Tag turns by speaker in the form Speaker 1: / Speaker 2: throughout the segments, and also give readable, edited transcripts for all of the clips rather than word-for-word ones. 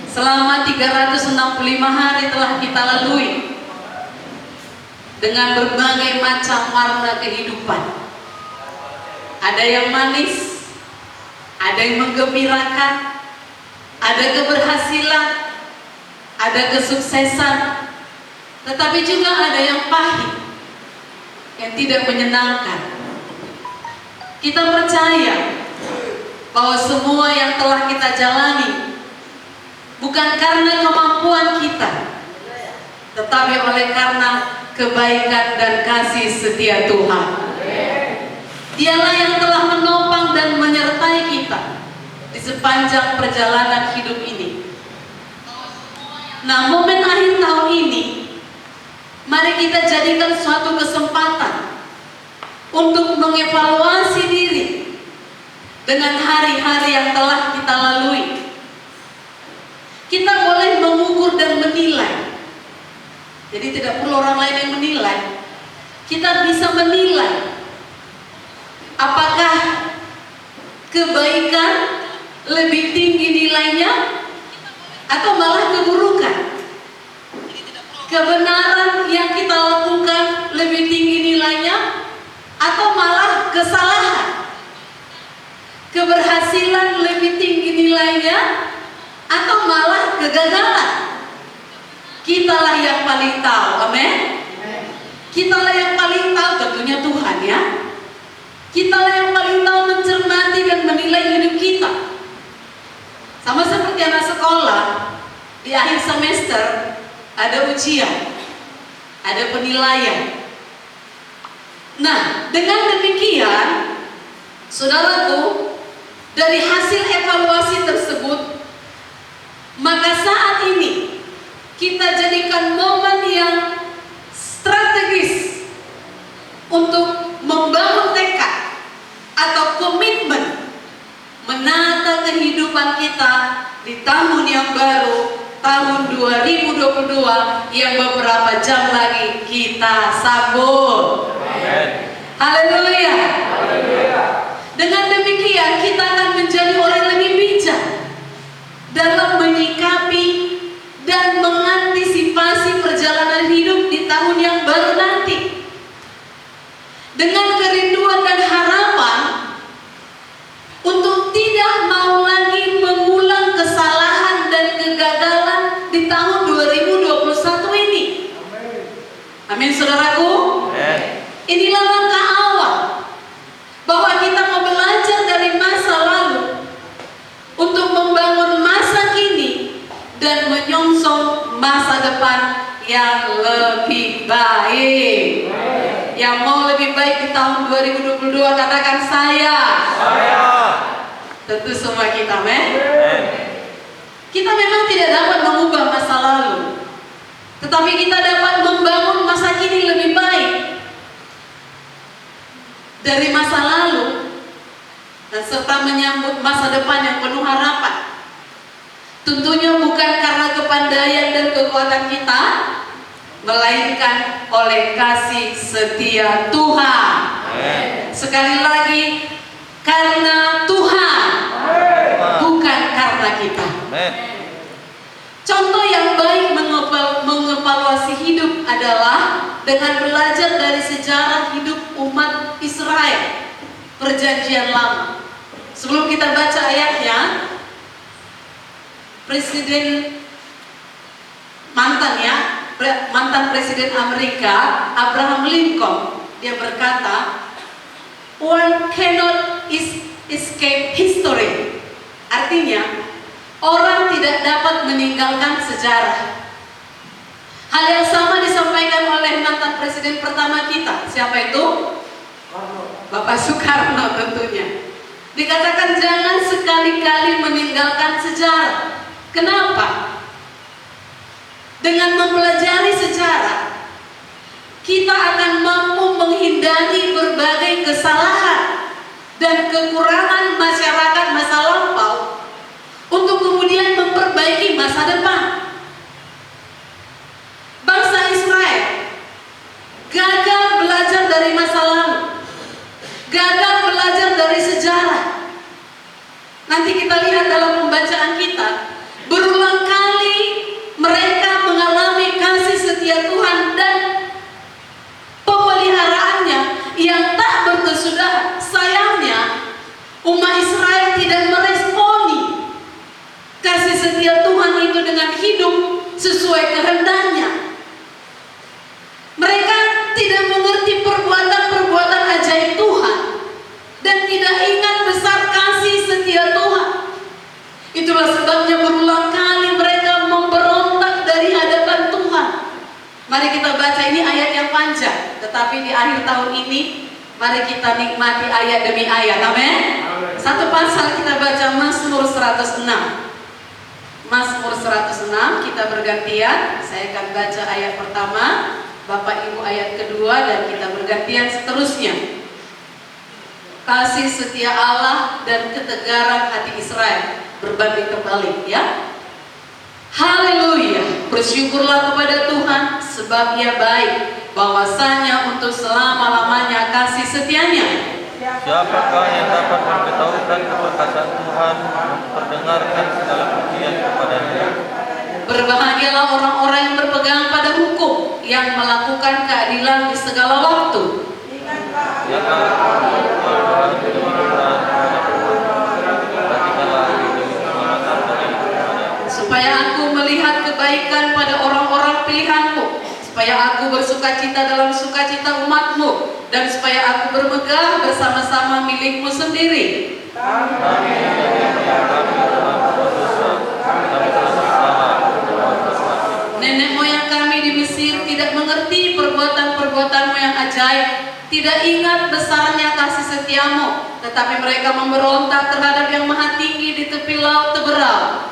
Speaker 1: Selama 365 hari telah kita lalui dengan berbagai macam warna kehidupan. Ada yang manis, ada yang menggembirakan, ada keberhasilan, ada kesuksesan, tetapi juga ada yang pahit, yang tidak menyenangkan. Kita percaya bahwa semua yang telah kita jalani bukan karena kemampuan kita, tetapi oleh karena kebaikan dan kasih setia Tuhan. Dialah yang telah menopang dan menyertai kita di sepanjang perjalanan hidup ini. Nah, momen akhir tahun ini, mari kita jadikan suatu kesempatan untuk mengevaluasi diri dengan hari-hari yang telah kita lalui. Kita boleh mengukur dan menilai. Jadi tidak perlu orang lain yang menilai. Kita bisa menilai apakah kebaikan lebih tinggi nilainya atau malah keburukan. Kebenaran yang kita lakukan lebih tinggi nilainya atau malah kesalahan. Keberhasilan lebih tinggi nilainya atau malah kegagalan. Kitalah yang paling tahu, amin. Kitalah yang paling tahu, tentunya Tuhan ya. Kitalah yang paling tahu mencermati dan menilai hidup kita. Sama seperti anak sekolah, di akhir semester ada ujian, ada penilaian. Nah, dengan demikian, saudaraku, dari hasil evaluasi tersebut, maka saat ini kita jadikan momen yang strategis untuk membangun tekad atau komitmen menata kehidupan kita di tahun yang baru, tahun 2022 yang beberapa jam lagi kita sambut. Haleluya. Dengan demikian kita akan menjadi orang yang lebih bijak dalam menyikapi dan mengantisipasi perjalanan hidup di tahun yang baru nanti. Dengan kerinduan dan harapan untuk tidak mau lagi mengulang kesalahan dan kegagalan di tahun 2021 ini. Amin, saudaraku. Inilah langkah awal bahwa kita mau belajar dari masa lalu untuk membangun masa kini dan menyongsong masa depan yang lebih baik. Yang mau lebih baik di tahun 2022 katakan saya. Tentu semua kita, men. Kita memang tidak dapat mengubah masa lalu, tetapi kita dapat membangun masa kini lebih baik dari masa lalu, dan serta menyambut masa depan yang penuh harapan. Tentunya bukan karena kepandaian dan kekuatan kita, melainkan oleh kasih setia Tuhan. Sekali lagi, karena Tuhan, bukan karena kita. Contoh yang baik mengevaluasi hidup adalah dengan belajar dari sejarah hidup umat Israel Perjanjian Lama. Sebelum kita baca ayatnya, mantan presiden Amerika Abraham Lincoln, dia berkata, "One cannot escape history." Artinya, orang tidak dapat meninggalkan sejarah. Hal yang sama disampaikan oleh mantan presiden pertama kita. Siapa itu? Bapak Soekarno tentunya. Dikatakan jangan sekali-kali meninggalkan sejarah. Kenapa? Dengan mempelajari sejarah, kita akan mampu menghindari berbagai kesalahan dan kekurangan masyarakat masa lampau untuk kemudian memperbaiki masa depan. Bangsa Israel gagal belajar dari masa lalu, gagal belajar dari sejarah. Nanti kita lihat dalam pembacaan kita, berulang kali setia Tuhan itu dengan hidup sesuai kehendaknya. Mereka tidak mengerti perbuatan-perbuatan ajaib Tuhan dan tidak ingat besar kasih setia Tuhan. Itulah sebabnya berulang kali mereka memberontak dari hadapan Tuhan. Mari kita baca, ini ayat yang panjang, tetapi di akhir tahun ini mari kita nikmati ayat demi ayat. Amin. Satu pasal kita baca, Mazmur 106. Mazmur 106 kita bergantian. Saya akan baca ayat pertama, Bapak Ibu ayat kedua, dan kita bergantian seterusnya. Kasih setia Allah dan ketegaran hati Israel berbanding terbalik, ya. Haleluya, bersyukurlah kepada Tuhan sebab Ia baik, bahwasanya untuk selama-lamanya kasih setianya.
Speaker 2: Siapakah yang dapat memberitahukan keperkasaan Tuhan, memperdengarkan segala pujian kepadanya?
Speaker 1: Berbahagialah orang-orang yang berpegang pada hukum, yang melakukan keadilan di segala waktu. Supaya aku melihat kebaikan pada orang-orang pilihanmu, supaya aku bersukacita dalam sukacita umatmu, dan supaya aku bermegah bersama-sama milikmu sendiri. Nenek moyang kami di Mesir tidak mengerti perbuatan-perbuatanmu yang ajaib, tidak ingat besarnya kasih setiamu, tetapi mereka memberontak terhadap yang maha tinggi di tepi laut teberau.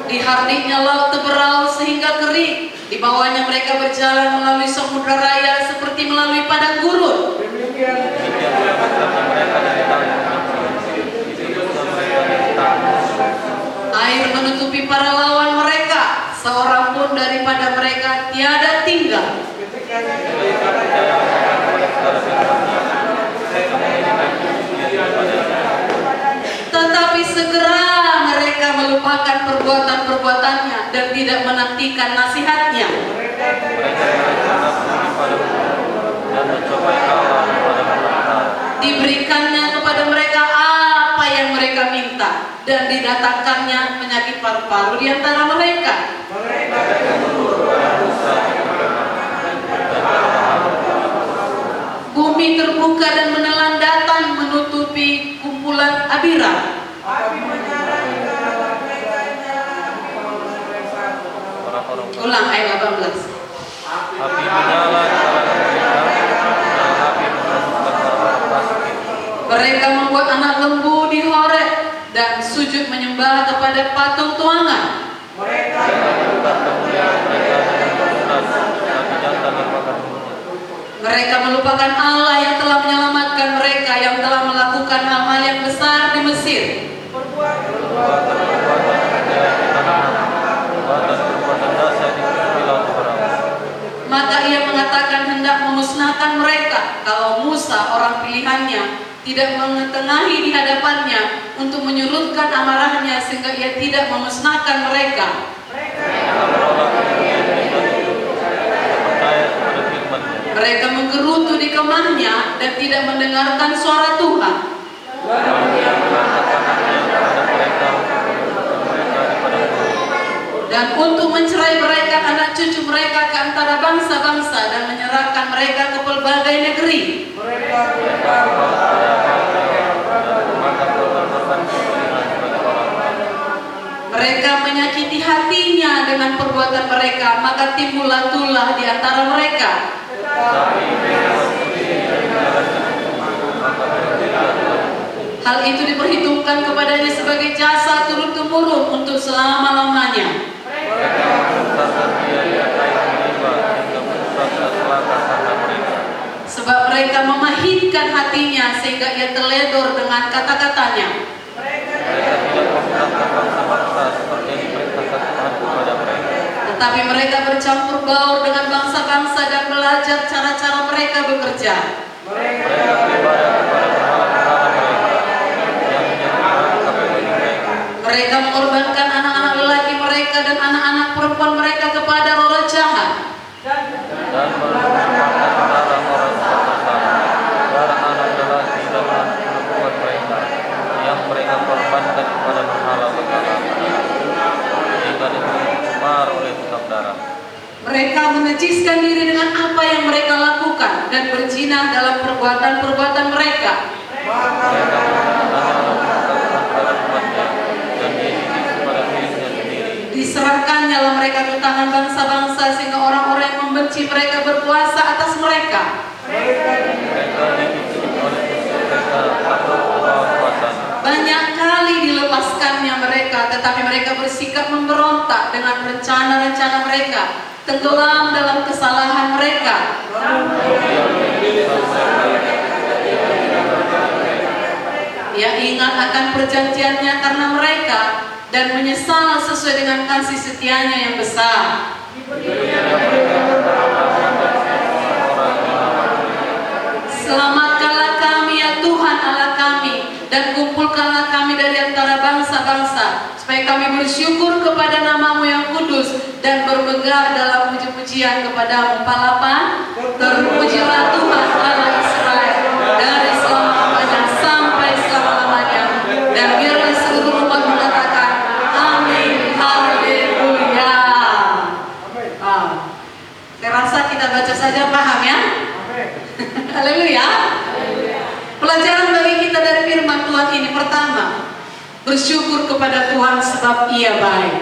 Speaker 1: Dihardiknya laut teberau sehingga kering, di bawahnya mereka berjalan melalui samudra raya seperti melalui padang gurun. Air menutupi para lawan mereka, seorang pun daripada mereka tiada tinggal. Tetapi segera mereka melupakan perbuatan-perbuatannya dan tidak menantikan nasihatnya. Diberikannya kepada mereka apa yang mereka minta, dan didatangkannya penyakit paru-paru di antara mereka. Bumi terbuka dan menelan datan menutupi kumpulan Abira. Ulang ayat 18.
Speaker 2: Api menyala di kalangan mereka, dan api menusukkan orang-orang fasik.
Speaker 1: Mereka membuat anak lembu di Horeb dan sujud menyembah kepada patung tuangan.
Speaker 2: Mereka melupakan kemuliaan mereka dengan bersurat, tapi jantan melupakan mulutnya.
Speaker 1: Mereka melupakan Allah yang telah menyelamatkan mereka, yang telah melakukan hal-hal yang besar di Mesir. Maka ia mengatakan hendak memusnahkan mereka, kalau Musa orang pilihannya tidak mengetengahi di hadapannya untuk menyurutkan amarahnya, sehingga ia tidak memusnahkan mereka. Mereka menggerutu di kemahnya dan tidak mendengarkan suara Tuhan. Dan untuk mencerai mereka anak cucu mereka ke antara bangsa-bangsa dan menyerahkan mereka ke pelbagai negeri. Mereka menyakiti hatinya dengan perbuatan mereka, maka timbullah tulah di antara mereka. Hal itu diperhitungkan kepadanya sebagai jasa turun-temurun untuk selama-lamanya. Sebab mereka memahitkan hatinya sehingga ia teledor dengan kata-katanya. Tetapi mereka bercampur baur dengan bangsa-bangsa dan belajar cara-cara mereka bekerja. Mereka mengorbankan anak-anak lelaki mereka dan anak-anak perempuan mereka kepada roh jahat. Dan menajiskan diri dengan apa yang mereka lakukan, dan berzina dalam perbuatan-perbuatan mereka.
Speaker 2: Mereka terhadap umatnya dan diizinkan kepada dirinya sendiri.
Speaker 1: Diserahkannya lah mereka ke tangan bangsa-bangsa, sehingga orang-orang yang membenci mereka berkuasa atas mereka.
Speaker 2: Mereka dipimpin oleh musuh mereka atau pembawa kekuatan.
Speaker 1: Banyak kali dilepaskannya mereka, tetapi mereka bersikap memberontak dengan rencana-rencana mereka, tenggelam dalam kesalahan mereka. Ia ingat akan perjanjiannya karena mereka, dan menyesal sesuai dengan kasih setianya yang besar. Selamatkanlah kami ya Tuhan Allah kami, dan kumpulkanlah kami dari antara bangsa-bangsa, supaya kami bersyukur kepada nama-Mu yang kudus dan bermegah dalam puji-pujian kepadamu. 48. Terpujilah Tuhan Allah Israel dari selama-lamanya sampai selama-lamanya, dan biarlah seluruh umat mengatakan amin, haleluya. Saya rasa kita baca saja paham ya. Haleluya. Pelajaran bagi kita dari firman Tuhan ini, pertama, bersyukur kepada Tuhan sebab Ia baik.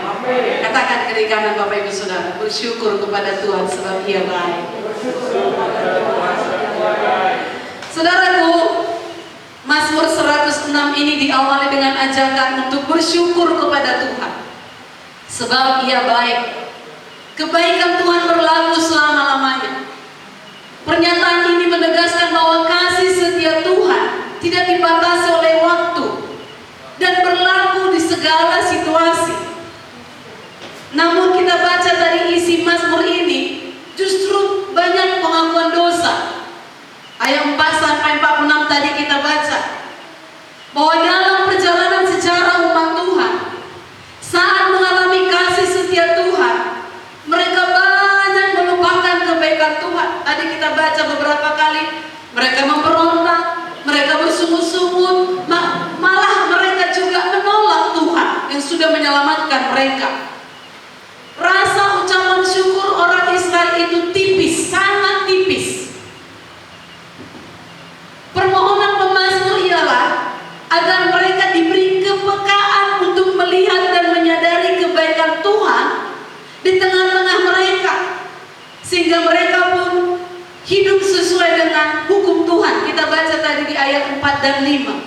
Speaker 1: Katakan kiri kanan Bapak Ibu Saudara, bersyukur kepada Tuhan sebab Ia baik. Saudaraku, Mazmur 106 ini diawali dengan ajakan untuk bersyukur kepada Tuhan sebab Ia baik. Kebaikan Tuhan berlaku selama-lamanya. Pernyataan ini menegaskan bahwa kasih setia Tuhan tidak dibatasi oleh waktu dan berlaku di segala situasi. Namun kita baca dari isi Mazmur ini, justru banyak pengakuan dosa. Ayat 4 sampai 46 tadi kita baca bahwa dalam perjalanan sejarah umat Tuhan, saat mengalami kasih setia Tuhan, mereka banyak melupakan kebaikan Tuhan. Tadi kita baca beberapa kali, mereka memberontak, mereka bersungut-sungut, malah mereka juga menolak Tuhan yang sudah menyelamatkan mereka. Rasa ucapan syukur orang Israel itu tipis, sangat tipis. Permohonan pemazmur ialah agar mereka diberi kepekaan untuk melihat dan menyadari kebaikan Tuhan di tengah-tengah mereka, sehingga mereka pun hidup sesuai dengan hukum Tuhan. Kita baca tadi di ayat 4 dan 5.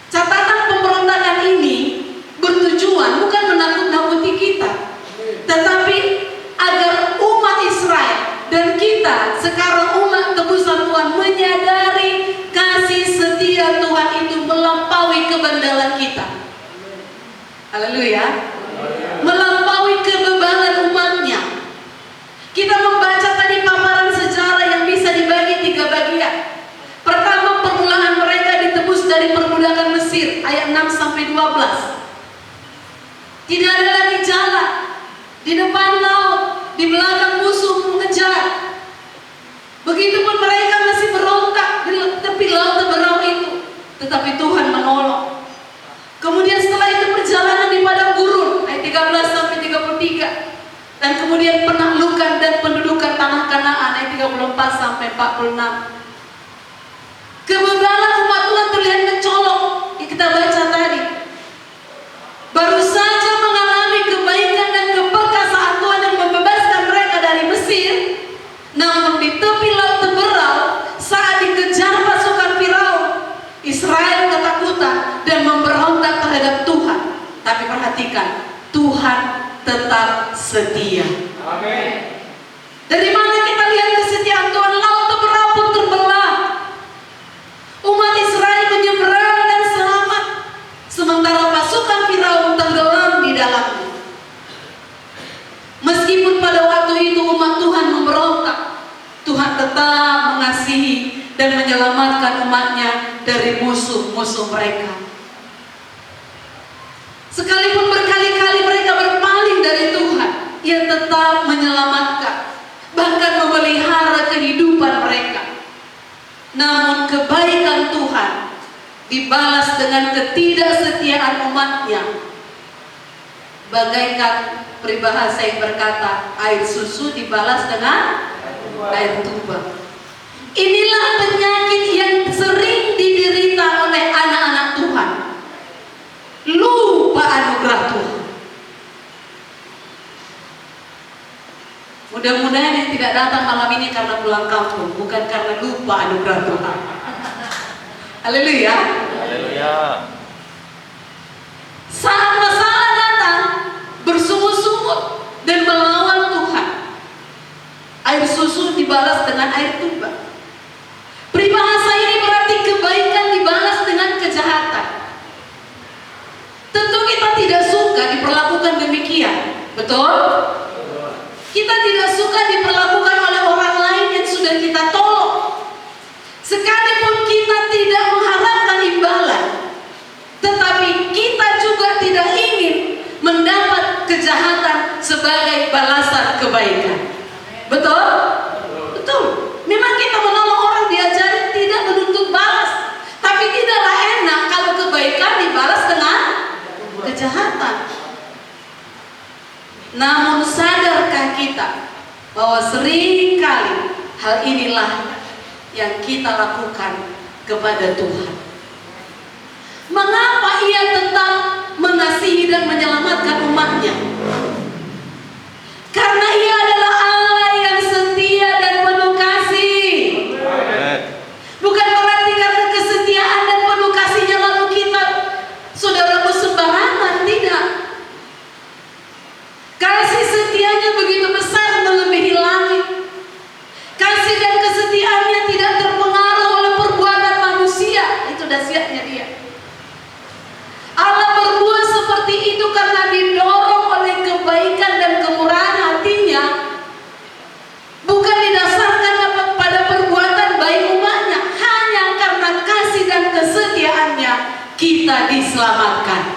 Speaker 1: Catatan pemberontakan ini bertujuan bukan menakut-nakuti kita, tetapi agar umat Israel dan kita sekarang umat tebusan Tuhan menyadari kasih setia Tuhan itu melampaui kebandalan kita. Haleluya. Melampaui kebebalan umatnya. Kita membaca tadi paparan sejarah yang bisa dibagi 3 bagian. Pertama, permulaan mereka ditebus dari perbudakan Mesir, ayat 6 sampai 12. Tidak ada lagi jalan, di depan laut, di belakang musuh mengejar. Begitupun mereka masih berontak di tepi laut Teberau itu, tetapi Tuhan menolong. Kemudian setelah itu perjalanan di padang gurun, ayat 13 sampai 33. Dan kemudian penaklukan dan pendudukan tanah Kanaan, ayat 34 sampai 46. Kebebalan umat Tuhan terlihat mencolok, yang kita baca tadi. Baru saja mengalami kebaikan dan keperkasaan Tuhan yang membebaskan mereka dari Mesir, namun di tepi laut Teberau, saat dikejar pasukan Firaun, Israel ketakutan dan memberontak terhadap Tuhan. Tapi perhatikan, Tuhan tetap setia.
Speaker 2: Amin.
Speaker 1: Dari mana kita lihat kesetiaan Tuhan? Laut Teberau pun terbelah. Umat Israel menyeberang dan selamat, sementara pasukan Firaun tenggelam di dalamnya. Meskipun pada waktu itu umat Tuhan memberontak, Tuhan tetap mengasihi dan menyelamatkan umatnya dari musuh-musuh mereka. Sekalipun berkali-kali mereka berpaling dari Tuhan, Ia tetap menyelamatkan, bahkan memelihara kehidupan mereka. Namun kebaikan Tuhan dibalas dengan ketidaksetiaan umatnya. Bagaikan peribahasa yang berkata, air susu dibalas dengan air tuba. Inilah penyakit yang sering diderita oleh anak-anak Tuhan. Lupa anugerah Tuhan. Mudah-mudahan yang tidak datang malam ini karena pulang kampung, bukan karena lupa anugerah Tuhan. Haleluya.
Speaker 2: Haleluya.
Speaker 1: Saat masalah datang, bersungut-sungut dan melawan Tuhan, air susu dibalas dengan air tuba. Peribahasa ini berarti kebaikan dibalas dengan kejahatan. Tentu kita tidak suka diperlakukan demikian, betul? Kita tidak suka diperlakukan oleh orang lain yang sudah kita tolong. Sekalipun kita tidak mengharapkan imbalan, tetapi kita juga tidak ingin mendapat kejahatan sebagai balasan kebaikan. Betul? Betul. Memang kita menolong orang diajari tidak menuntut balas, tapi tidaklah enak kalau kebaikan dibalas dengan kejahatan. Namun sadarkah kita bahwa seringkali hal inilah yang kita lakukan kepada Tuhan? Mengapa Ia tetap mengasihi dan menyelamatkan umatnya? Karena Ia adalah Allah yang setia dan penuh kasih. Bukan berarti karena kesetiaan dan penuh kasihnya lalu kita, saudaraku, sembarangan. Tidak. Kasih setianya begitu besar melebihi langit. Kasih dan kesetiaannya tidak terpengaruh oleh perbuatan manusia. Itu dahsyatnya Dia. Allah berbuat seperti itu karena didorong oleh kebaikan dan kemurahan hatinya, bukan didasarkan pada perbuatan baik umatnya. Hanya karena kasih dan kesetiaannya kita diselamatkan.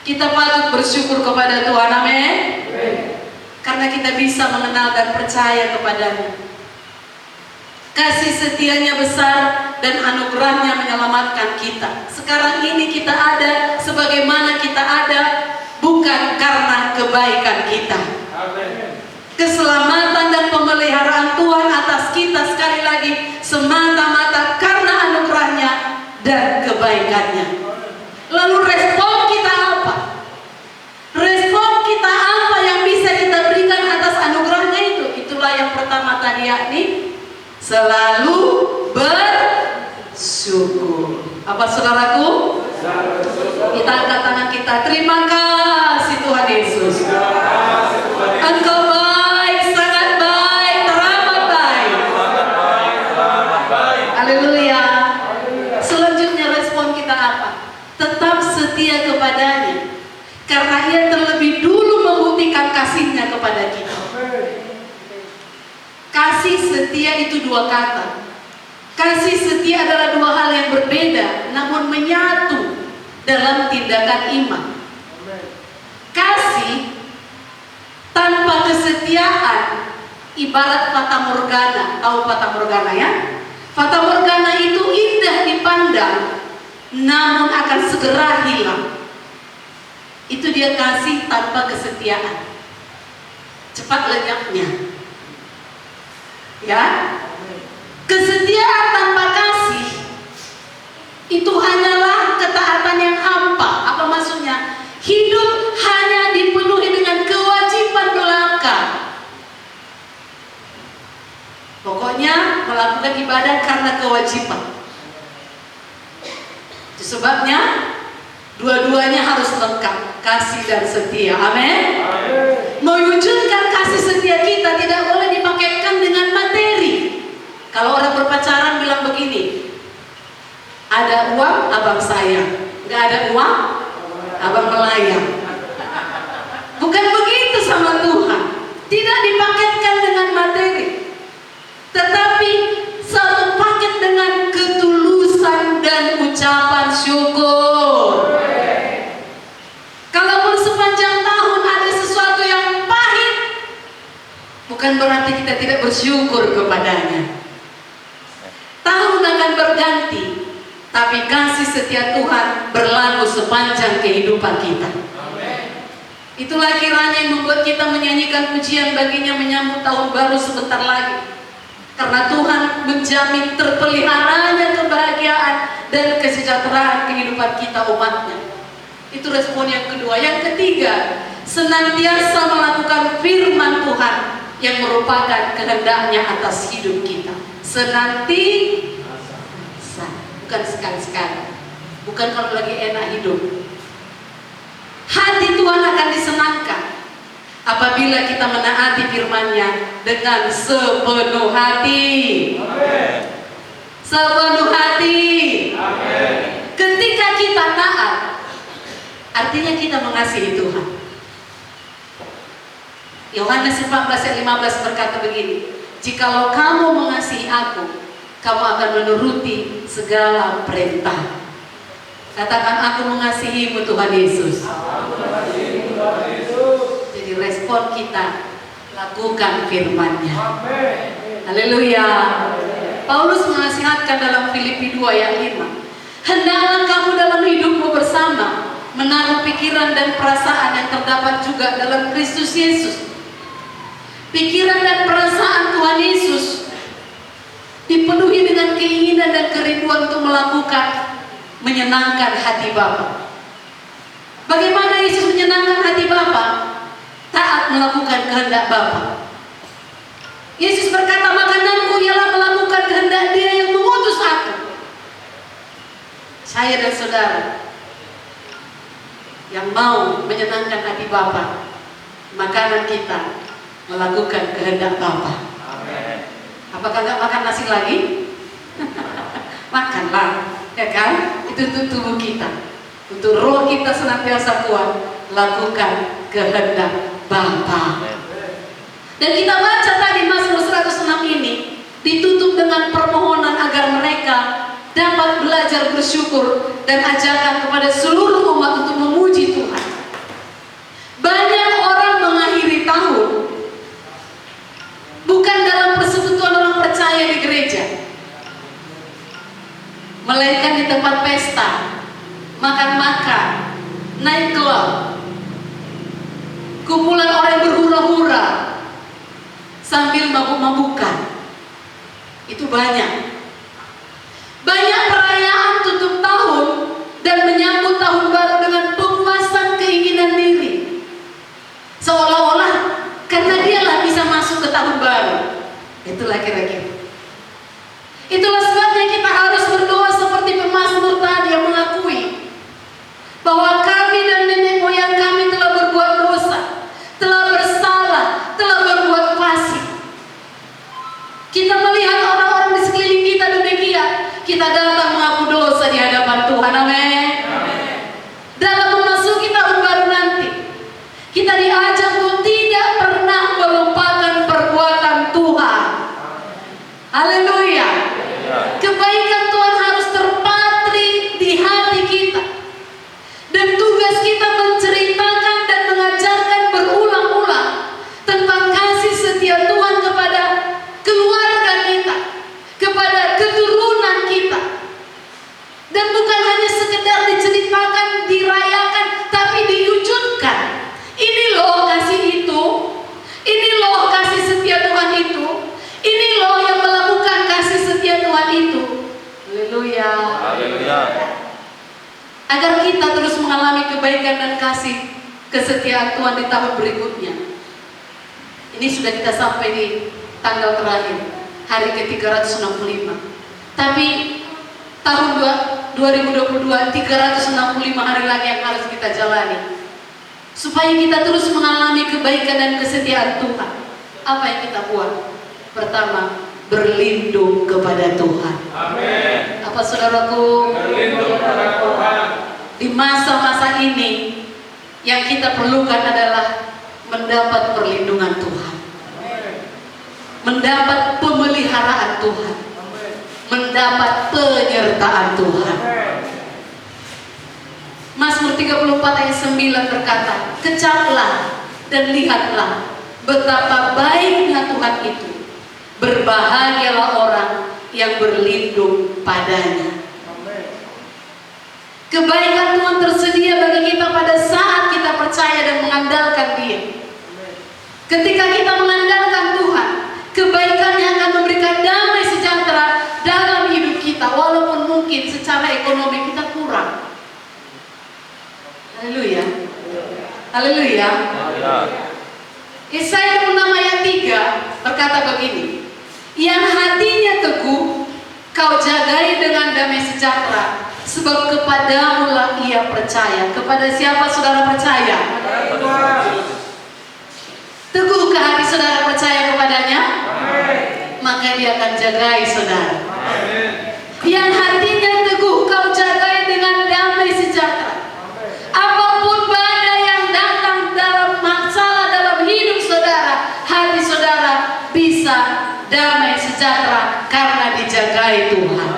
Speaker 1: Kita patut bersyukur kepada Tuhan, amin. Karena kita bisa mengenal dan percaya kepadanya. Kasih setianya besar dan anugerahnya menyelamatkan kita. Sekarang ini kita ada sebagaimana kita ada, bukan karena kebaikan kita. Keselamatan dan pemeliharaan Tuhan atas kita sekali lagi semata-mata karena anugerahnya dan kebaikannya. Lalu respon kita apa? Respon kita apa yang bisa kita berikan atas anugerahnya itu? Itulah yang pertama tadi, yakni selalu bersyukur. Apa saudaraku? Kita angkat tangan kita. Terima kasih Tuhan Yesus. Engkau baik, sangat baik, teramat baik. Haleluya. Selanjutnya respon kita apa? Tetap setia kepadanya, karena Ia terlebih dulu membuktikan kasih-Nya kepada kita. Kasih setia itu dua kata. Kasih setia adalah dua hal yang berbeda, namun menyatu dalam tindakan iman. Kasih tanpa kesetiaan ibarat fata morgana. Tahu fata morgana ya? Fata morgana itu indah dipandang, namun akan segera hilang. Itu dia kasih tanpa kesetiaan. Cepat lenyapnya. Ya, kesetiaan tanpa kasih itu hanyalah ketaatan yang hampa. Apa maksudnya? Hidup hanya dipenuhi dengan kewajiban belaka. Pokoknya melakukan ibadah karena kewajiban. Itu sebabnya dua-duanya harus lengkap, kasih dan setia. Amin. Mewujudkan kasih setia kita tidak boleh dipakaikan dengan materi. Kalau orang berpacaran bilang begini, ada uang abang sayang, nggak ada uang abang melayang. Bukan begitu sama Tuhan. Tidak dipaketkan dengan materi, tetapi satu paket dengan ketulusan dan ucapan syukur. Kalaupun sepanjang tahun ada sesuatu yang pahit, bukan berarti kita tidak bersyukur kepadanya. Tahun akan berganti, tapi kasih setia Tuhan berlaku sepanjang kehidupan kita. Itulah kiranya yang membuat kita menyanyikan pujian baginya menyambut tahun baru sebentar lagi. Karena Tuhan menjamin terpeliharanya kebahagiaan dan kesejahteraan kehidupan kita umatnya. Itu respon yang kedua. Yang ketiga, senantiasa melakukan firman Tuhan yang merupakan kehendaknya atas hidup kita. Senantiasa, bukan sekali-sekali, bukan kalau lagi enak hidup. Hati Tuhan akan disenangkan apabila kita menaati firman-Nya dengan sepenuh hati.
Speaker 2: Amin.
Speaker 1: Sepenuh hati.
Speaker 2: Amin.
Speaker 1: Ketika kita taat, artinya kita mengasihi Tuhan. Yohanes 14 ayat 15 berkata begini, jikalau kamu mengasihi aku, kamu akan menuruti segala perintah. Katakan, aku mengasihimu Tuhan Yesus. Jadi respon kita, lakukan firman-Nya. Haleluya. Paulus menasihatkan dalam Filipi 2 ayat 5, hendaklah kamu dalam hidupmu bersama menaruh pikiran dan perasaan yang terdapat juga dalam Kristus Yesus. Pikiran dan perasaan Tuhan Yesus dipenuhi dengan keinginan dan kerinduan untuk melakukan menyenangkan hati Bapa. Bagaimana Yesus menyenangkan hati Bapa? Taat melakukan kehendak Bapa. Yesus berkata, makananku ialah melakukan kehendak Dia yang mengutus aku. Saya dan saudara yang mau menyenangkan hati Bapa, makanan kita melakukan kehendak Bapa.
Speaker 2: Amin.
Speaker 1: Apakah nggak makan nasi lagi? Makanlah, ya kan? Itu untuk tubuh kita, untuk roh kita senantiasa kuat, lakukan kehendak Bapa. Dan kita baca tadi Mazmur 106 ini ditutup dengan permohonan agar mereka dapat belajar bersyukur dan ajakan kepada seluruh umat untuk memuji Tuhan. Banyak orang mengakhiri tahun bukan dalam persekutuan orang percaya di gereja, melainkan di tempat pesta, makan-makan, naik klub, kumpulan orang yang berhura-hura sambil mabuk-mabukan. Itu banyak. Banyak perayaan tutup tahun dan menyambut tahun baru dengan pemuasan keinginan diri, seolah-olah karena dialah bisa masuk ke tahun baru. Itulah kira-kira. Itulah sebabnya kita harus berdoa seperti pemazmur tadi yang mengakui bahwa kami dan nenek moyang kami telah berbuat dosa, telah bersalah, telah berbuat fasik. Kita melihat orang-orang di sekeliling kita demikian, kita datang mengaku dosa di hadapan Tuhan. Amin. Dalam memasuki tahun baru nanti, kita diajak untuk tidak pernah melupakan perbuatan Tuhan. Haleluya. Kebaikan Tuhan harus terpatri di hati kita. Dan tugas kita menceritakan dan mengajarkan berulang-ulang tentang kasih setia Tuhan kepada keluarga kita, kepada keturunan kita. Dan bukan hanya sekedar diceritakan, dirayakan, tapi diwujudkan. Ini loh kasih itu, ini loh kasih setia Tuhan itu, ini loh yang melakukan kasih setia Tuhan itu. Haleluya.
Speaker 2: Haleluya.
Speaker 1: Agar kita terus mengalami kebaikan dan kasih kesetiaan Tuhan di tahun berikutnya. Ini sudah kita sampai di tanggal terakhir, hari ke-365. Tapi tahun 2022, 365 hari lagi yang harus kita jalani, supaya kita terus mengalami kebaikan dan kesetiaan Tuhan. Apa yang kita buat? Pertama, berlindung kepada Tuhan.
Speaker 2: Amin.
Speaker 1: Apa saudaraku?
Speaker 2: Berlindung kepada Tuhan.
Speaker 1: Di masa-masa ini yang kita perlukan adalah mendapat perlindungan Tuhan, mendapat pemeliharaan Tuhan, mendapat penyertaan Tuhan. Mazmur 34 ayat 9 berkata, kecaplah dan lihatlah betapa baiknya Tuhan itu. Berbahagialah orang yang berlindung padanya. Kebaikan Tuhan tersedia bagi kita pada saat kita percaya dan mengandalkan Dia. Ketika kita mengandalkan Tuhan, kebaikannya akan memberikan damai sejahtera dalam hidup kita, walaupun mungkin secara ekonomi kita kurang. Haleluya. Haleluya. Yesaya 26 ayat 3 berkata begini, yang hatinya teguh kau jagai dengan damai sejahtera, sebab kepadamu lah ia percaya. Kepada siapa saudara percaya? Teguhkah hati saudara percaya kepadanya? Maka dia akan jagai saudara. Yang hatinya teguh kau jagai dengan damai sejahtera. Apapun badai yang datang dalam masalah dalam hidup saudara, hati saudara bisa damai sejahtera karena dijagai Tuhan.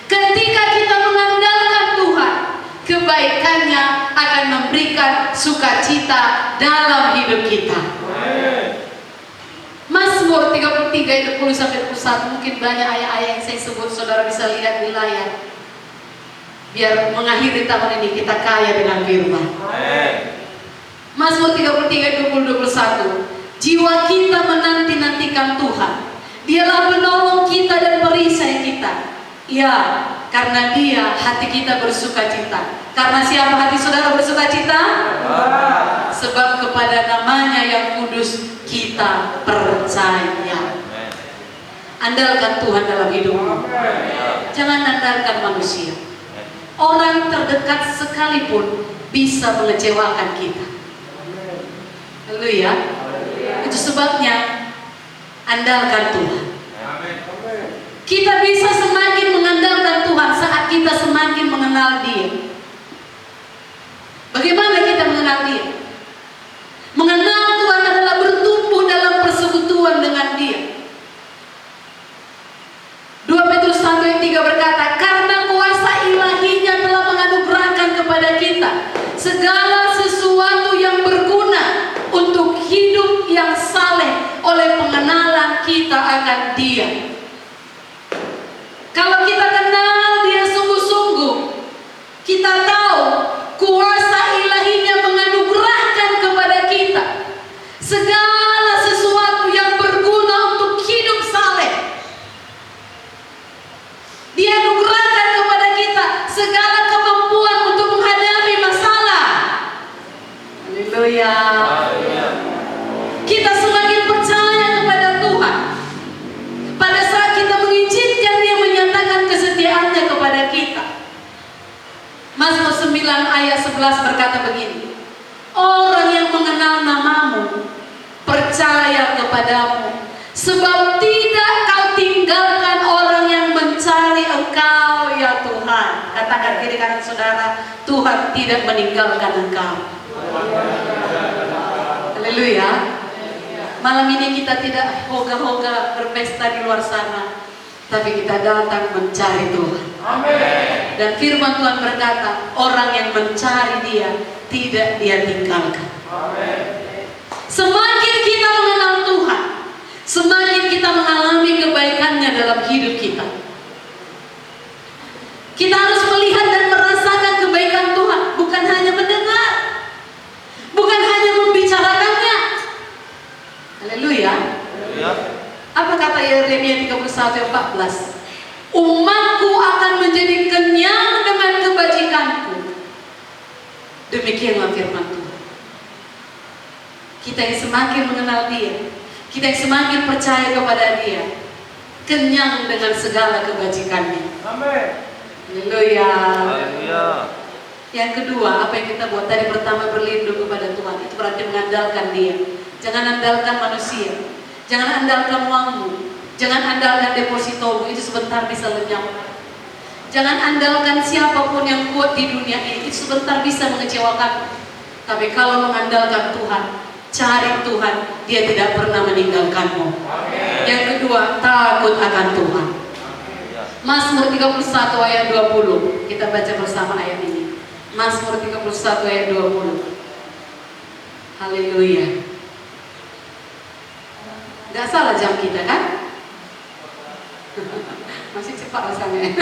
Speaker 1: Ketika kita mengandalkan Tuhan, kebaikannya akan memberikan sukacita dalam hidup kita. Mazmur 33 ayat 20-21, mungkin banyak ayat-ayat yang saya sebut, saudara bisa lihat di layar. Biar mengakhiri tahun ini kita kaya dengan firman. Mazmur 33 ayat 20-21, jiwa kita menanti-nantikan Tuhan. Dialah penolong kita dan perisai kita. Ya, karena Dia hati kita bersukacita. Karena siapa hati saudara bersukacita? Sebab kepada namanya yang kudus kita percaya. Andalkan Tuhan dalam hidupmu. Jangan andalkan manusia. Orang terdekat sekalipun bisa mengecewakan kita. Haleluya. Itu sebabnya andalkan Tuhan. Kita bisa semakin mengandalkan Tuhan saat kita semakin mengenal Dia. Bagaimana kita mengenal Dia? Mengenal Tuhan adalah bertumbuh dalam persekutuan dengan Dia. 2 Petrus 1 ayat 3 berkata, karena kuasa ilahinya telah menganugerahkan kepada kita segala sesuatu yang berguna untuk hidup yang saleh oleh pengenalan kita akan Dia. Kalau kita kenal Dia sungguh-sungguh, kita tahu kuasa ilahinya menganugerahkan kepada kita segala sesuatu yang berguna untuk hidup saleh. Dia anugerahkan kepada kita segala kemampuan untuk menghadapi masalah. Haleluya. Kita semakin percaya kepada Tuhan pada saat kita mengizinkan Dia menyatakan kesetiaannya kepada kita. Mazmur 9 ayat 11 berkata begini, orang yang mengenal namamu percaya kepadamu, sebab tidak kau tinggalkan orang yang mencari Engkau ya Tuhan. Katakan kiri kanan saudara, Tuhan tidak meninggalkan engkau. Haleluya. Malam ini kita tidak hoga-hoga berpesta di luar sana, tapi kita datang mencari Tuhan. Amin. Dan firman Tuhan berkata, orang yang mencari Dia tidak Dia tinggalkan. Amin. Semakin kita mengenal Tuhan, semakin kita mengalami kebaikannya dalam hidup kita. Kita harus melihat dan merasakan kebaikan Tuhan, bukan hanya mendengar, bukan hanya membicarakannya. Haleluya. Apa kata Yeremia 31:14? Umatku akan menjadi kenyang dengan kebajikanku. Demikianlah firman Tuhan. Kita yang semakin mengenal Dia, kita yang semakin percaya kepada Dia, kenyang dengan segala kebajikannya. Amin. Haleluya. Yang kedua, apa yang kita buat tadi? Pertama, berlindung kepada Tuhan. Itu berarti mengandalkan Dia. Jangan andalkan manusia. Jangan andalkan uangmu. Jangan andalkan depositomu, itu sebentar bisa lenyap. Jangan andalkan siapapun yang kuat di dunia ini, itu sebentar bisa mengecewakan. Tapi kalau mengandalkan Tuhan, cari Tuhan, Dia tidak pernah meninggalkanmu. Amin. Yang kedua, takut akan Tuhan. Mazmur 31 ayat 20. Kita baca bersama ayat ini. Mazmur 31 ayat 20. Haleluya. Gak salah jam kita kan? Masih cepat rasanya.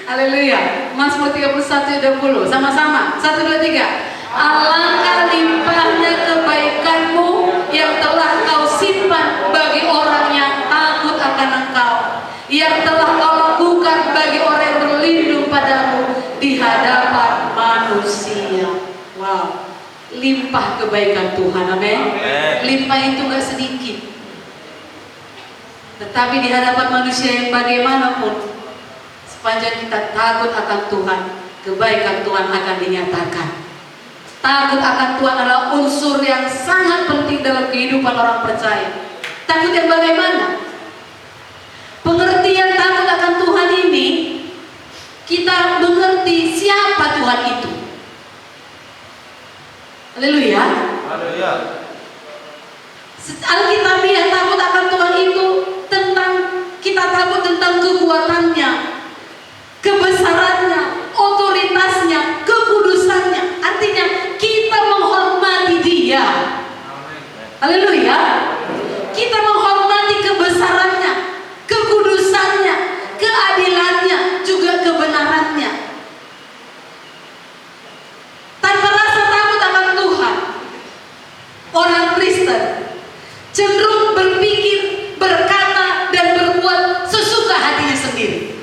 Speaker 1: Haleluya. Mazmur 31 ayat 20. Sama-sama. 1, 2, 3. Alangkah limpahnya kebaikanmu yang telah kau simpan bagi orang yang takut akan engkau, yang telah kau lakukan bagi orang yang berlindung padamu di hadapan manusia. Wow, limpah kebaikan Tuhan, amin. Limpah itu gak sedikit, tetapi di hadapan manusia yang bagaimanapun, sepanjang kita takut akan Tuhan, kebaikan Tuhan akan dinyatakan. Takut akan Tuhan adalah unsur yang sangat penting dalam kehidupan orang percaya. Takut yang bagaimana? Pengertian takut akan Tuhan ini, kita mengerti siapa Tuhan itu. Haleluya.
Speaker 2: Haleluya.
Speaker 1: Alkitabiah takut akan Tuhan itu tentang, kita takut tentang kekuatannya, kebesarannya, otoritasnya, kekudusannya. Artinya kita menghormati Dia. Haleluya. Kita menghormati kebesarannya, kekudusannya, keadilannya, juga kebenarannya. Tanpa rasa takut akan Tuhan, orang Kristen cenderung berpikir, berkata, dan berbuat sesuka hatinya sendiri.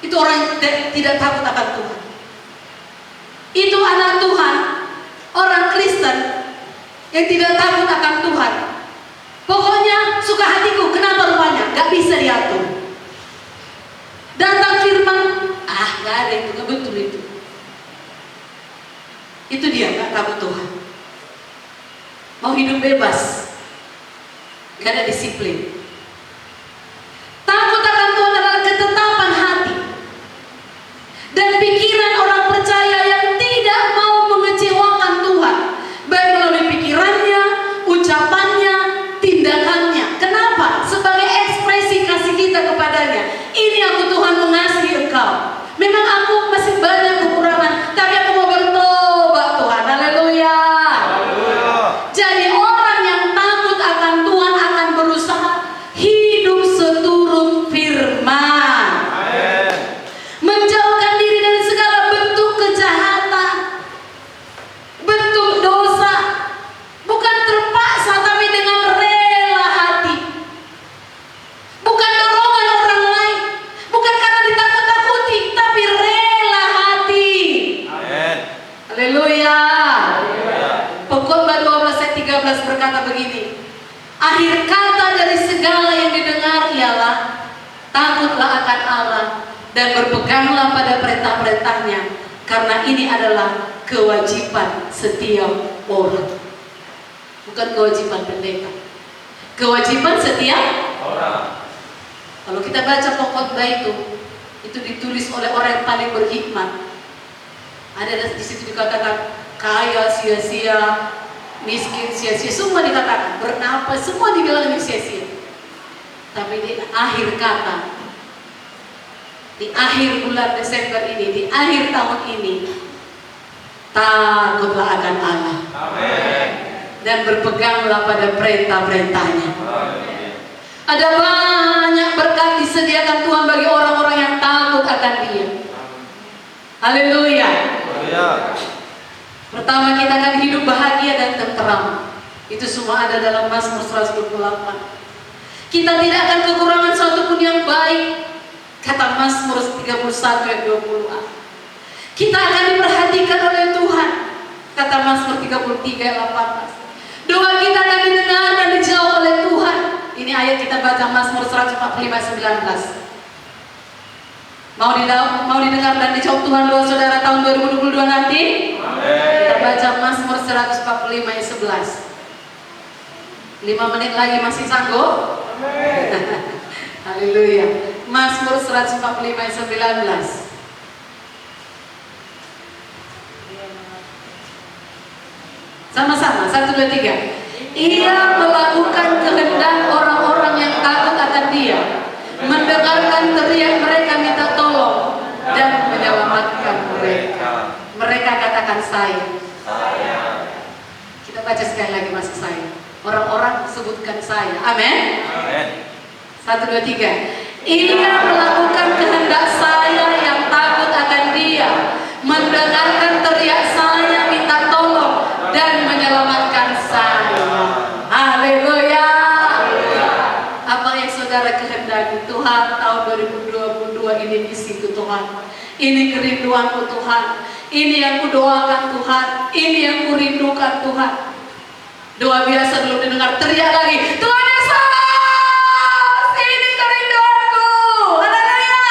Speaker 1: Itu orang yang tidak takut akan Tuhan. Itu anak Tuhan, orang Kristen yang tidak takut akan Tuhan. Pokoknya suka hatiku, kenapa rupanya? Gak bisa diatur. Datang firman, gak ada itu, gak betul itu. Itu dia, gak takut Tuhan. Mau hidup bebas, gak ada disiplin. Takut akan Tuhan adalah ketetapan hati dan pikiran orang percaya yang tidak mau mengecewakan Tuhan, baik melalui pikirannya, ucapannya, tindakannya. Kenapa? Sebagai ekspresi kasih kita kepadanya. Ini aku Tuhan mengasihi engkau. Memang aku masih banyak kekurangan, tapi aku mau bertobat Tuhan. Haleluya. Jadi orang yang takut akan Tuhan akan berusaha hidup seturut firman. Menjauhkan diri dari segala bentuk kejahatan, bentuk dosa. Bukan terpaksa, tapi dengan rela hati. Bukan dorongan orang lain, bukan karena ditakut-takuti, tapi rela hati. Haleluya. Pengkhotbah 12 ayat 13 berkata begini, akhir kata dari segala yang didengar ialah takutlah akan Allah dan berpeganglah pada perintah-perintahnya, karena ini adalah kewajiban setiap orang. Bukan kewajiban pendeta, kewajiban setiap orang. Kalau kita baca pengkhotbah itu ditulis oleh orang yang paling berhikmat. Ada di situ dikatakan kaya sia-sia, miskin sia-sia, semua dikatakan, bernapas semua dibilang sia-sia. Tapi di akhir kata, di akhir bulan Desember ini, di akhir tahun ini, takutlah akan Allah. Amin. Dan berpeganglah pada perintah-perintahnya. Ada banyak berkat disediakan Tuhan bagi orang-orang yang takut akan Dia. Haleluya. Pertama, kita akan hidup bahagia dan tenteram. Itu semua ada dalam Mazmur 128. Kita tidak akan kekurangan suatu pun yang baik, kata Mazmur 31 ayat 20a. Kita akan diperhatikan oleh Tuhan, kata Mazmur 33 ayat 18. Doa kita akan didengar dan dijawab oleh Tuhan. Ini ayat kita baca Mazmur 145 ayat 19. Mau didengar dan dijawab Tuhan doa saudara tahun 2022 nanti? Amin. Kita baca Mazmur 145 ayat 11. 5 menit lagi masih sanggup? Haleluya. Mazmur 145 ayat 19. Sama-sama, 1, 2, 3. Ia melakukan kehendak orang-orang yang takut akan Dia, mendengarkan teriak mereka minta tolong, dan menyelamatkan mereka. Mereka katakan saya. Kita baca sekali lagi maksud saya. Orang-orang sebutkan saya. Amin. 1, 2, 3. Ia melakukan kehendak saya yang takut akan Dia, mendengarkan teriak saya minta berdua, ini misiku Tuhan. Ini kerinduanku Tuhan. Ini yang kudoakan Tuhan. Ini yang kurindukan Tuhan. Doa biasa belum didengar, teriak lagi, Tuhan Yesus, ini kerinduanku. Haleluya.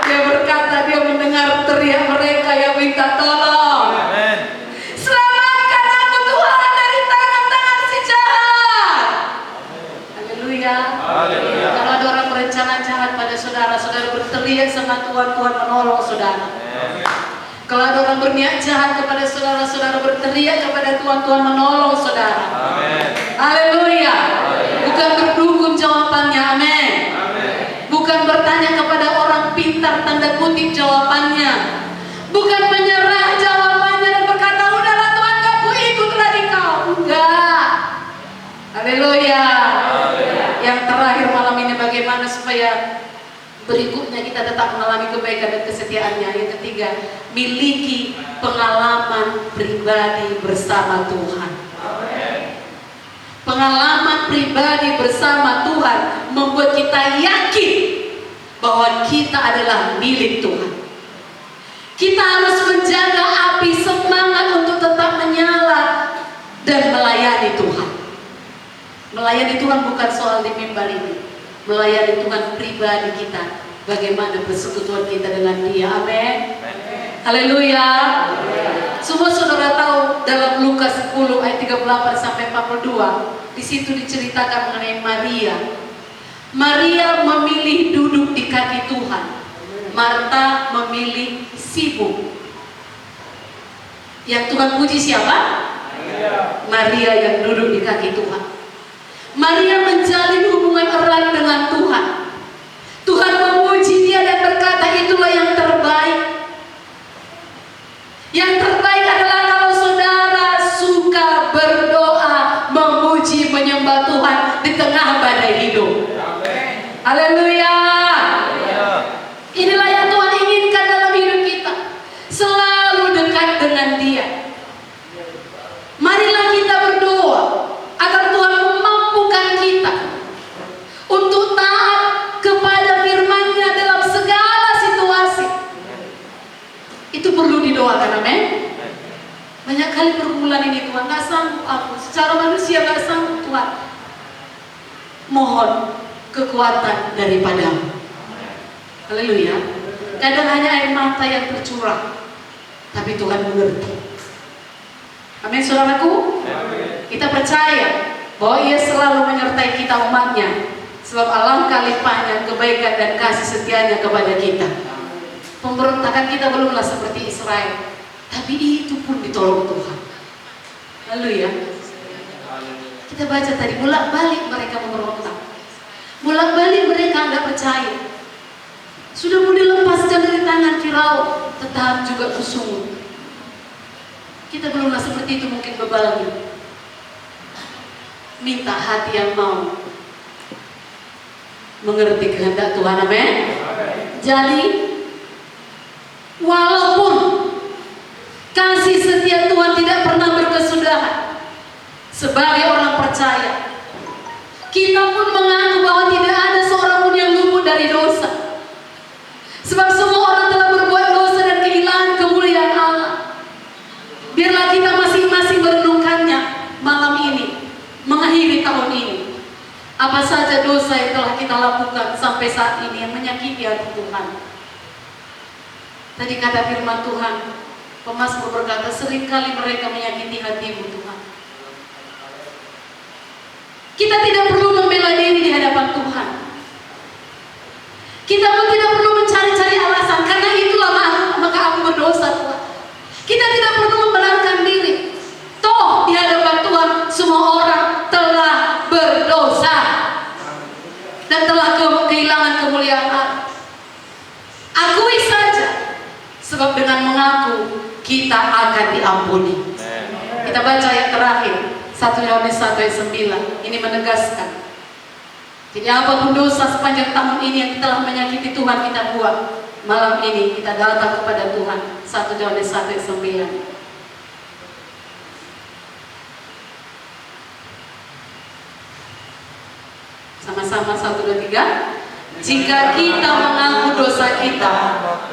Speaker 1: Dia berkata, dia mendengar teriak mereka yang minta tolong. Selamatkan aku Tuhan dari tangan-tangan si jahat. Haleluya. Kalau ada orang berencana jahat pada saudara, saudara berteriak sama Tuhan, Tuhan menolong saudara. Kalau ada orang berniat jahat kepada saudara, saudara berteriak kepada Tuhan, Tuhan menolong saudara. Haleluya. Bukan berdukun jawabannya, amin. Bukan bertanya kepada orang pintar tanda kutip jawabannya. Bukan menyerah jawabannya dan berkata, udahlah Tuhan, aku ikut lagi kau. Enggak. Haleluya. Yang terakhir malam ini, bagaimana supaya berikutnya kita tetap mengalami kebaikan dan kesetiaannya. Yang ketiga, miliki pengalaman pribadi bersama Tuhan. Pengalaman pribadi bersama Tuhan membuat kita yakin bahwa kita adalah milik Tuhan. Kita harus menjaga api semangat untuk tetap menyala dan melayani Tuhan. Melayani Tuhan bukan soal di mimbar ini. Melayani Tuhan pribadi kita, bagaimana persekutuan kita dengan Dia. Amin. Haleluya. Semua saudara tahu dalam Lukas 10 ayat 38 sampai 42, di situ diceritakan mengenai Maria. Maria memilih duduk di kaki Tuhan. Marta memilih sibuk. Yang Tuhan puji siapa? Maria yang duduk di kaki Tuhan. Maria menjalin hubungan erat dengan Tuhan. Tuhan memuji dia dan berkata, itulah yang terbaik. Yang terbaik adalah kalau saudara suka berdoa, memuji, menyembah Tuhan di tengah badai hidup. Haleluya. Inilah yang Tuhan inginkan dalam hidup kita. Selalu dekat dengan Dia. Marilah kita berdoa agar Tuhan memampukan kita untuk taat kepada firman-Nya dalam segala situasi. Itu perlu didoakan, amin. Banyak kali pergumulan ini Tuhan, gak sanggup aku, secara manusia gak sanggup Tuhan. Mohon kekuatan daripada-Mu. Haleluya. Kadang hanya air mata yang tercurah, tapi Tuhan mengerti. Amin saudaraku. Kita percaya bahwa Ia selalu menyertai kita umat-Nya, sebab alangkah limpahnya kebaikan dan kasih setia-Nya kepada kita. Pemberontakan kita belumlah seperti Israel, tapi itu pun ditolong Tuhan. Haleluya. Kita baca tadi, bolak-balik mereka memberontak, bolak-balik mereka nggak percaya. Sudah mau dilepaskan dari tangan Firaun, tetap juga bersungut. Kita belumlah seperti itu, mungkin bebalnya. Minta hati yang mau mengerti kehendak Tuhan, amin. Jadi walaupun kasih setia Tuhan tidak pernah berkesudahan, sebagai orang percaya, kita pun mengaku bahwa tidak ada seorang pun yang luput dari dosa. Sebab semua orang telah berbuat dosa dan kehilangan kemuliaan Allah. Biarlah kita masing-masing merenungkannya malam ini, mengakhiri tahun ini. Apa saja dosa yang telah kita lakukan sampai saat ini yang menyakiti hati Tuhan. Tadi kata firman Tuhan, pemazmur berkata, seringkali mereka menyakiti hati-Mu Tuhan. Kita tidak perlu membela diri di hadapan Tuhan. Kita pun tidak perlu mencari-cari alasan, karena itulah maka aku berdosa Tuhan. Kita tidak perlu membenarkan diri. Toh di hadapan Tuhan semua orang telah berdosa dan telah kehilangan kemuliaan Allah. Akui saja, sebab dengan mengaku kita akan diampuni. Kita baca yang terakhir, 1 Yohanes 1 ayat 9. Ini menegaskan, jadi apapun dosa sepanjang tahun ini yang telah menyakiti Tuhan kita buat, malam ini kita datang kepada Tuhan. 1 Yohanes 1 ayat 9. Sama-sama 1, 2, 3. Jika kita mengaku dosa kita,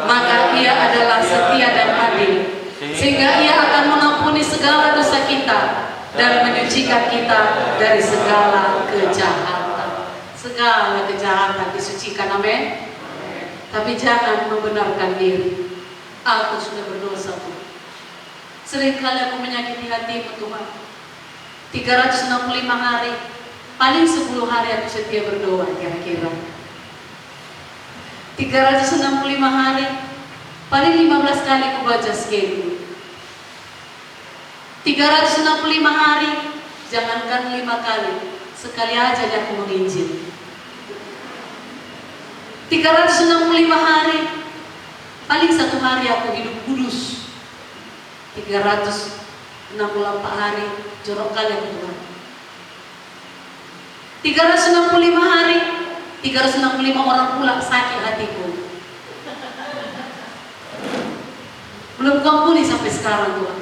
Speaker 1: maka Ia adalah setia dan adil, sehingga Ia akan mengampuni segala dosa kita dan menyucikan kita dari segala kejahatan. Segala kejahatan disucikan, amin. Tapi jangan membenarkan diri. Aku sudah berdosa, Tuhan. Seringkali aku menyakiti hatimu, Tuhan. 365 hari, paling 10 hari aku setia berdoa kira-kira. 365 hari, paling 15 kali aku baca schedule. 365 hari, jangankan 5 kali, sekali aja aku menginjil. 365 hari, paling 1 hari aku hidup kudus. 364 hari, jorok kali aku Tuhan. 365 hari, 365 orang pula sakit hatiku. Belum kuampuni sampai sekarang Tuhan.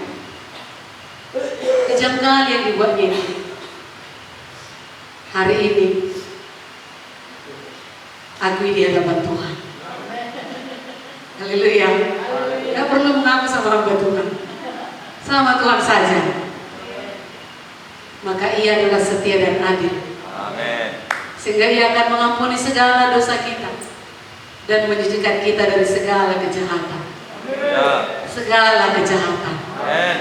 Speaker 1: Kejam kali yang dibuatnya ini. Hari ini aku di hadapan Tuhan. Haleluya. Gak perlu mengaku sama hamba Tuhan, sama Tuhan saja. Maka Ia adalah setia dan adil.
Speaker 2: Amin.
Speaker 1: Sehingga Ia akan mengampuni segala dosa kita dan menyucikan kita dari segala kejahatan.
Speaker 2: Ya.
Speaker 1: Segala kejahatan.
Speaker 2: Amin.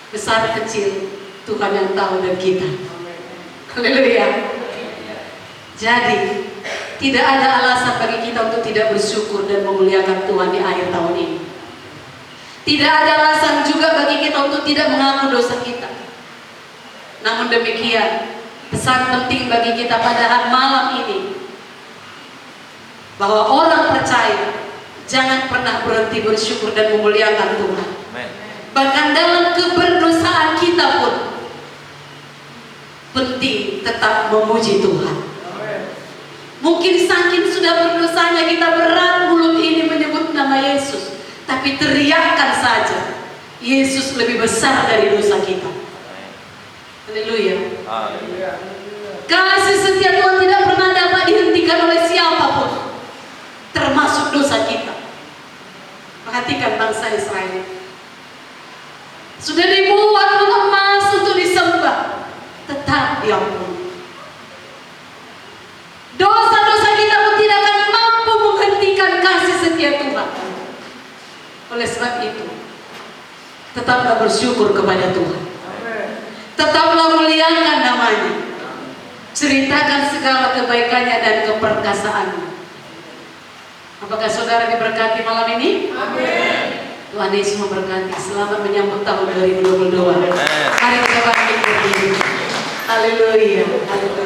Speaker 1: Besar kecil Tuhan yang tahu dan kita. Haleluya. Jadi tidak ada alasan bagi kita untuk tidak bersyukur dan memuliakan Tuhan di akhir tahun ini. Tidak ada alasan juga bagi kita untuk tidak mengaku dosa kita. Namun demikian, pesan penting bagi kita pada malam ini, bahwa orang percaya jangan pernah berhenti bersyukur dan memuliakan Tuhan.
Speaker 2: Amin.
Speaker 1: Bahkan dalam keberdosaan kita pun penting tetap memuji Tuhan. Mungkin saking sudah berdosanya kita berat mulut ini menyebut nama Yesus, tapi teriakkan saja, Yesus lebih besar dari dosa kita. Haleluya. Kasih setia Tuhan tidak pernah dapat dihentikan oleh siapapun, termasuk dosa kita. Perhatikan bangsa Israel, sudah dibuat emas untuk disembah, tetap diampuni. Dosa-dosa kita pun tidak akan mampu menghentikan kasih setia Tuhan. Oleh sebab itu, tetaplah bersyukur kepada Tuhan. Tetaplah muliakan namanya. Ceritakan segala kebaikannya dan keperkasaannya. Apakah saudara diberkati malam ini? Amin. Tuhan Yesus memberkati. Selamat menyambut tahun 2022. Mari kita bangkit berdiri. Haleluya. Haleluya.